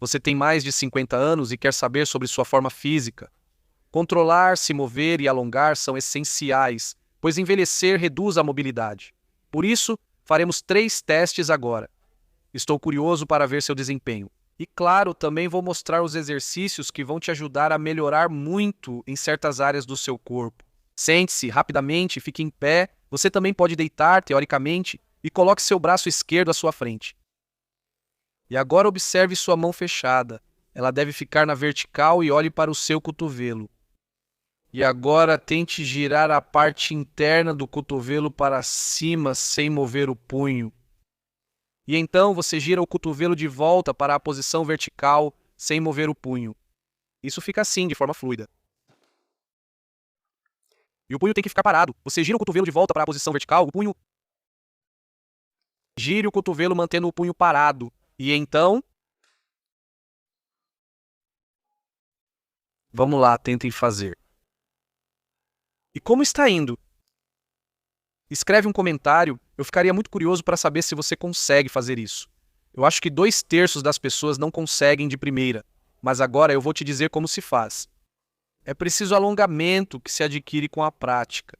Você tem mais de 50 anos e quer saber sobre sua forma física. Controlar, se mover e alongar são essenciais, pois envelhecer reduz a mobilidade. Por isso, faremos 3 testes agora. Estou curioso para ver seu desempenho. E claro, também vou mostrar os exercícios que vão te ajudar a melhorar muito em certas áreas do seu corpo. Sente-se rapidamente, fique em pé. Você também pode deitar, teoricamente, e coloque seu braço esquerdo à sua frente. E agora observe sua mão fechada. Ela deve ficar na vertical e olhe para o seu cotovelo. E agora tente girar a parte interna do cotovelo para cima sem mover o punho. E então você gira o cotovelo de volta para a posição vertical sem mover o punho. Isso fica assim, de forma fluida. E o punho tem que ficar parado. Você gira o cotovelo de volta para a posição vertical, o punho... Gire o cotovelo mantendo o punho parado. E então... Vamos lá, tentem fazer. E como está indo? Escreve um comentário, eu ficaria muito curioso para saber se você consegue fazer isso. Eu acho que 2/3 das pessoas não conseguem de primeira, mas agora eu vou te dizer como se faz. É preciso alongamento que se adquire com a prática.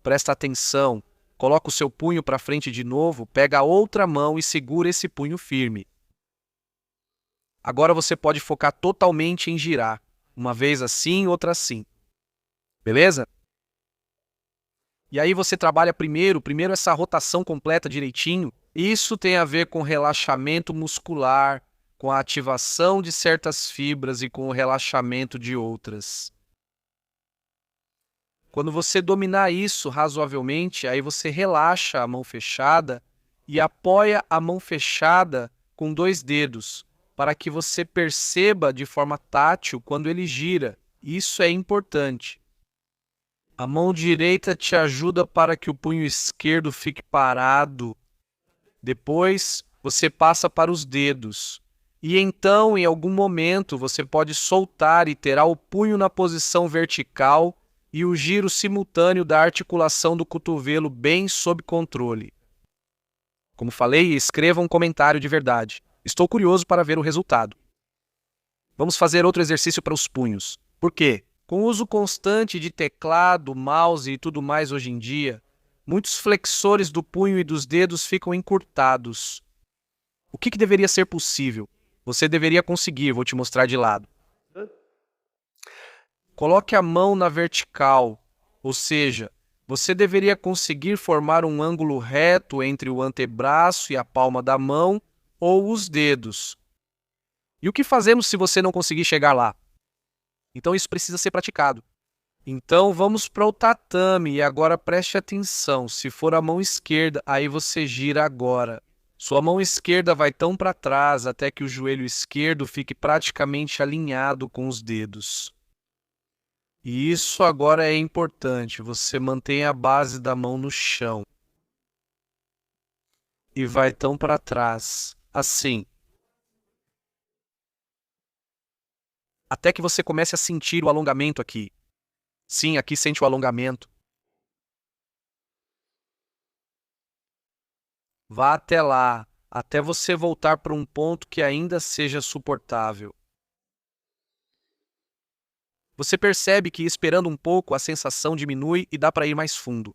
Presta atenção, coloca o seu punho para frente de novo, pega a outra mão e segura esse punho firme. Agora você pode focar totalmente em girar, uma vez assim, outra assim. Beleza? E aí você trabalha primeiro essa rotação completa direitinho. Isso tem a ver com relaxamento muscular, com a ativação de certas fibras e com o relaxamento de outras. Quando você dominar isso razoavelmente, aí você relaxa a mão fechada e apoia a mão fechada com 2 dedos, para que você perceba de forma tátil quando ele gira. Isso é importante. A mão direita te ajuda para que o punho esquerdo fique parado. Depois, você passa para os dedos. E então, em algum momento, você pode soltar e terá o punho na posição vertical e o giro simultâneo da articulação do cotovelo bem sob controle. Como falei, escreva um comentário de verdade. Estou curioso para ver o resultado. Vamos fazer outro exercício para os punhos. Por quê? Com o uso constante de teclado, mouse e tudo mais hoje em dia, muitos flexores do punho e dos dedos ficam encurtados. O que deveria ser possível? Você deveria conseguir, vou te mostrar de lado. Coloque a mão na vertical, ou seja, você deveria conseguir formar um ângulo reto entre o antebraço e a palma da mão ou os dedos. E o que fazemos se você não conseguir chegar lá? Então isso precisa ser praticado. Então vamos para o tatame e agora preste atenção. Se for a mão esquerda, aí você gira agora. Sua mão esquerda vai tão para trás até que o joelho esquerdo fique praticamente alinhado com os dedos. E isso agora é importante. Você mantém a base da mão no chão. E vai tão para trás, assim. Até que você comece a sentir o alongamento aqui. Sim, aqui sente o alongamento. Vá até lá, até você voltar para um ponto que ainda seja suportável. Você percebe que esperando um pouco a sensação diminui e dá para ir mais fundo.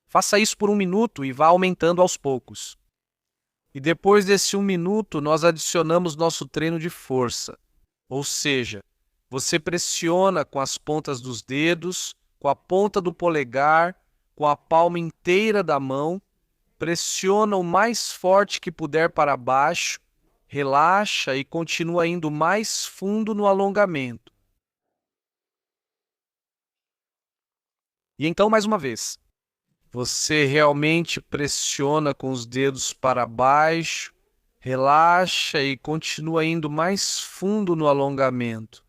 Faça isso por 1 minuto e vá aumentando aos poucos. E depois desse 1 minuto, nós adicionamos nosso treino de força. Ou seja, você pressiona com as pontas dos dedos, com a ponta do polegar, com a palma inteira da mão, pressiona o mais forte que puder para baixo, relaxa e continua indo mais fundo no alongamento. E então, mais uma vez, você realmente pressiona com os dedos para baixo, relaxa e continua indo mais fundo no alongamento.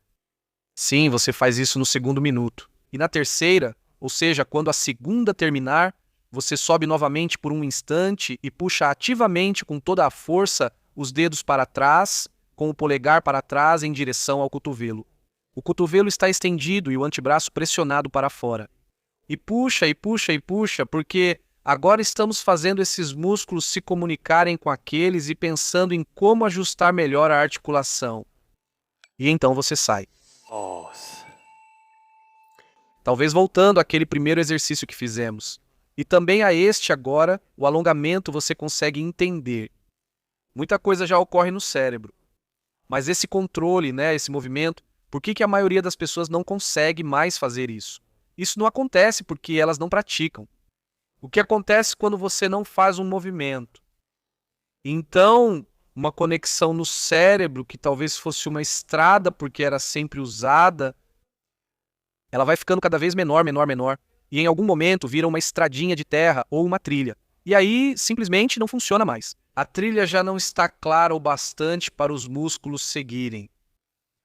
Sim, você faz isso no 2º minuto. E na terceira, ou seja, quando a segunda terminar, você sobe novamente por um instante e puxa ativamente com toda a força os dedos para trás, com o polegar para trás em direção ao cotovelo. O cotovelo está estendido e o antebraço pressionado para fora. E puxa, e puxa, e puxa, porque Agora estamos fazendo esses músculos se comunicarem com aqueles e pensando em como ajustar melhor a articulação. E então você sai. Nossa. Talvez voltando àquele primeiro exercício que fizemos. E também a este agora, o alongamento você consegue entender. Muita coisa já ocorre no cérebro. Mas esse controle, esse movimento, por que a maioria das pessoas não consegue mais fazer isso? Isso não acontece porque elas não praticam. O que acontece quando você não faz um movimento? Então, uma conexão no cérebro, que talvez fosse uma estrada porque era sempre usada, ela vai ficando cada vez menor, menor, menor. E em algum momento vira uma estradinha de terra ou uma trilha. E aí simplesmente não funciona mais. A trilha já não está clara o bastante para os músculos seguirem.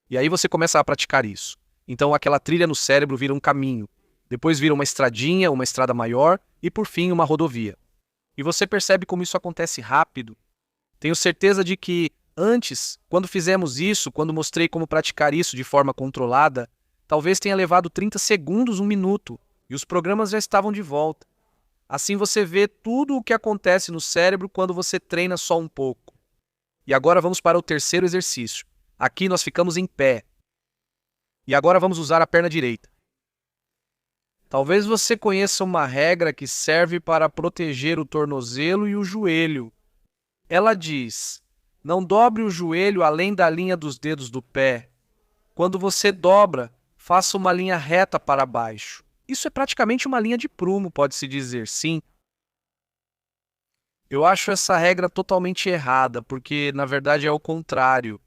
E aí você começa a praticar isso. Então aquela trilha no cérebro vira um caminho. Depois vira uma estradinha, uma estrada maior e por fim uma rodovia. E você percebe como isso acontece rápido. Tenho certeza de que antes, quando fizemos isso, quando mostrei como praticar isso de forma controlada, talvez tenha levado 30 segundos, 1 minuto, e os programas já estavam de volta. Assim você vê tudo o que acontece no cérebro quando você treina só um pouco. E agora vamos para o terceiro exercício. Aqui nós ficamos em pé. E agora vamos usar a perna direita. Talvez você conheça uma regra que serve para proteger o tornozelo e o joelho. Ela diz: não dobre o joelho além da linha dos dedos do pé. Quando você dobra, faça uma linha reta para baixo. Isso é praticamente uma linha de prumo, pode-se dizer, sim. Eu acho essa regra totalmente errada, porque na verdade é o contrário.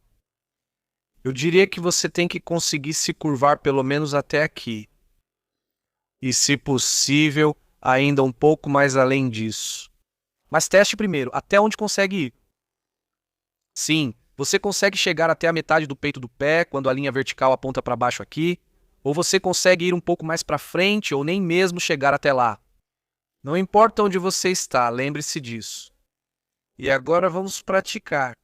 Eu diria que você tem que conseguir se curvar pelo menos até aqui. E, se possível, ainda um pouco mais além disso. Mas teste primeiro, até onde consegue ir. Sim, você consegue chegar até a metade do peito do pé, quando a linha vertical aponta para baixo aqui, ou você consegue ir um pouco mais para frente, ou nem mesmo chegar até lá. Não importa onde você está, lembre-se disso. E agora vamos praticar.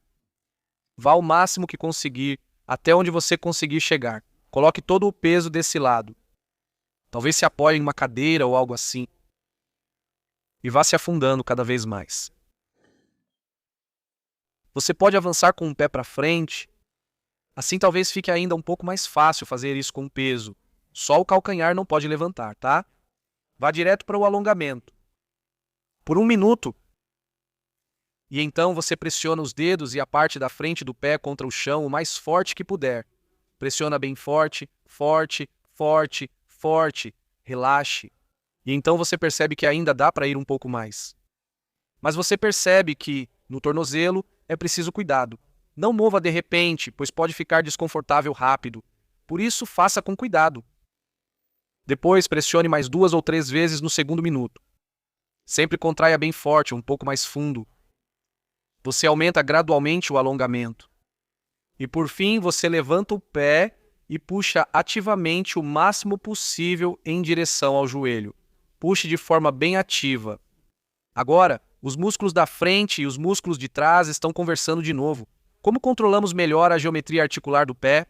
Vá ao máximo que conseguir, até onde você conseguir chegar. Coloque todo o peso desse lado. Talvez se apoie em uma cadeira ou algo assim. E vá se afundando cada vez mais. Você pode avançar com um pé para frente. Assim talvez fique ainda um pouco mais fácil fazer isso com peso. Só o calcanhar não pode levantar, tá? Vá direto para o alongamento. Por 1 minuto. E então você pressiona os dedos e a parte da frente do pé contra o chão o mais forte que puder. Pressiona bem forte, forte, forte, forte. Relaxe. E então você percebe que ainda dá para ir um pouco mais. Mas você percebe que, no tornozelo, é preciso cuidado. Não mova de repente, pois pode ficar desconfortável rápido. Por isso, faça com cuidado. Depois, pressione mais 2 ou 3 vezes no segundo minuto. Sempre contraia bem forte, um pouco mais fundo. Você aumenta gradualmente o alongamento. E por fim, você levanta o pé e puxa ativamente o máximo possível em direção ao joelho. Puxe de forma bem ativa. Agora, os músculos da frente e os músculos de trás estão conversando de novo. Como controlamos melhor a geometria articular do pé?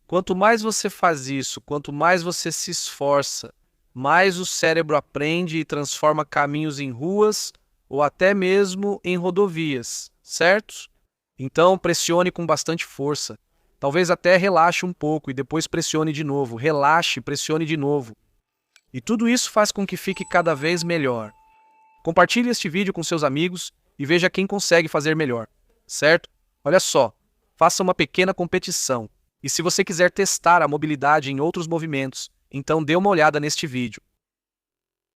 Quanto mais você faz isso, quanto mais você se esforça, mais o cérebro aprende e transforma caminhos em ruas ou até mesmo em rodovias, certo? Então pressione com bastante força. Talvez até relaxe um pouco e depois pressione de novo. Relaxe, pressione de novo. E tudo isso faz com que fique cada vez melhor. Compartilhe este vídeo com seus amigos e veja quem consegue fazer melhor, certo? Olha só, faça uma pequena competição. E se você quiser testar a mobilidade em outros movimentos, então dê uma olhada neste vídeo.